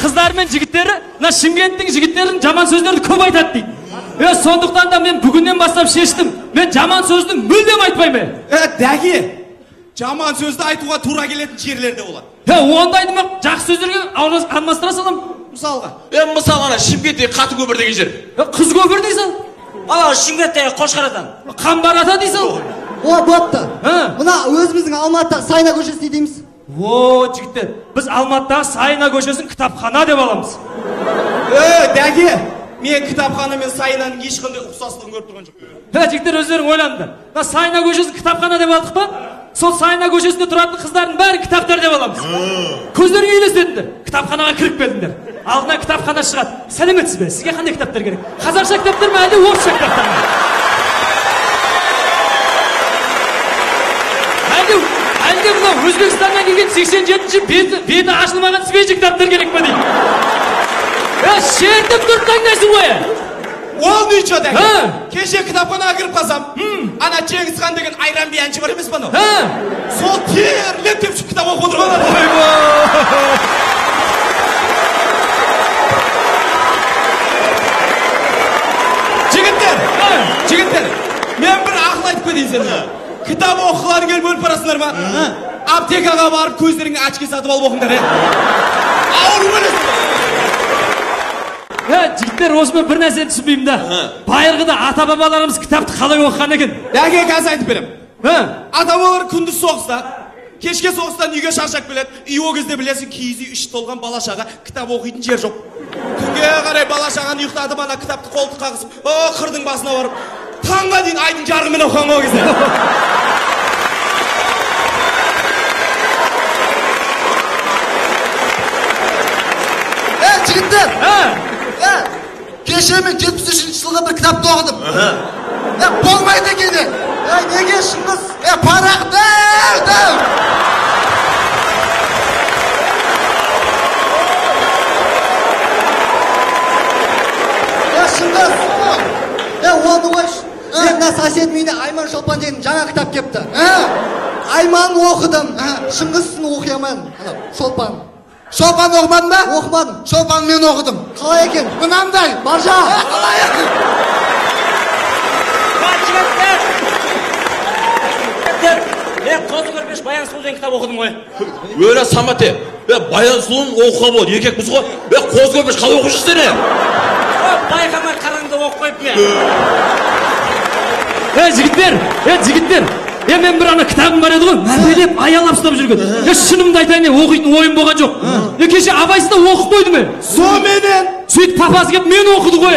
қыздар мен жігіттері мына Шымкенттің жігіттерін жаман сөздерді көп айтады дейді. Сондықтан да мен бүгіннен бастап шештім. Мен жаман сөзді мүлдем айтпаймын. Дәке, жаман сөзді айтуға тура келетін жерлерде болады. Ондайды ма жақсы сөздерге алмастыра салам. Мысалға. Мысалы ана Шымкенттегі Қаты көпір деген жер. Қыз көпір дейсің? Ана Шымкенттегі Қошқарадан. Қамбар ата дейсің? Бопты. Мына өзіміздің Алматыдағы Сайна көшесі дейміз. Жігіттер, біз Алматыдағы Сайна көшесін кітапхана деп аламыз. Дәке, мен кітапхана мен Сайнаның ешқандай ұқсастығын көріп тұрған жоқ. Жігіттер, өздерің ойланыңдар. Сайна көшесін кітапхана деп алдық па? Сол Сайна көшесінде тұратын қыздардың бәрі кітаптар деп аламыз. Көздерің елестетіңдер. Кітапханаға кіріп келдіңдер. Алдынан кітапхана шығады. Сәлеметсіз бе? Сізге қандай кітаптар керек? Қазақша кітаптар ма, әлде орысша кітаптар ма? Әлде мына Өзбекстаннан келген 87-ші беті ашылмаған свежий кітаптар керек па дейді. Шертіп тұрып таңдайсың ғой. Ол нүйчо дәке. Кеше кітапханаға кіріп қалсам, ана Чеңгізхан деген Айран би әнші бар емес па анау? Сол терлеп тепшіп кітап оқып отырған. Жігіттер, мен бір ақыл айтып кетейін сендерге. Кітап оқығыларың келіп өліп барасыңдар ма? Аптекаға барып көздеріңе очки сатып алып оқыңдар. Ауыр өлесіңдер. Жігіттер, осымен бір нәрсе түсінбеймін да. Байырғыда ата-бабаларымыз кітапты қалай оқыған екен? Дәке, қазір айтып берем. Ата-бабалар күндіз соғыста, кешке соғыстан үйге шаршап келеді. Үй о кезде білесің, киіз үй іші толған бала-шаға кітап оқитын жер жоқ. Түнге қарай бала-шағаны ұйықтатып, ана кітапты қолтыққа қысып, қырдың басына барып, таңға дейін айдың жарығымен оқыған ол кезде. Жігіттер! Кеше мен 73-ші жылғы бір кітапты оқыдым. Болмайды екені. Неге Шыңғыс? Парақты! Шыңғыс! Оны қойш. Мына сосед үйіне Айман Шолпан деген жаңа кітап кепті. Айман оқыдым. Шыңғысын оқи алмадым. Шолпан. Шолпан оқымадың ба? Оқымадым. Шолпан мен оқыдым. Қалай екен? Мынандай. Баржа. Қалай екен? Қозы көрпеш Баян сұлу деген кітап оқыдым ғой. Өлі Самате, Баян сұлуын оқуға болады, еркекпіз ғой. Қозы көрпеш қалай оқып жүрсің? Байқамай қараңды оқып қойып мен. Жігіттер, мен бір ана кітабым бар еді ғой, мәпелеп аялап ұстап жүрген. Шынымды айтайын, оқитын ойым болған жоқ. Кеше абайсызда оқып қойды ме? Соменен сөйтіп папасы келіп мен оқыды ғой.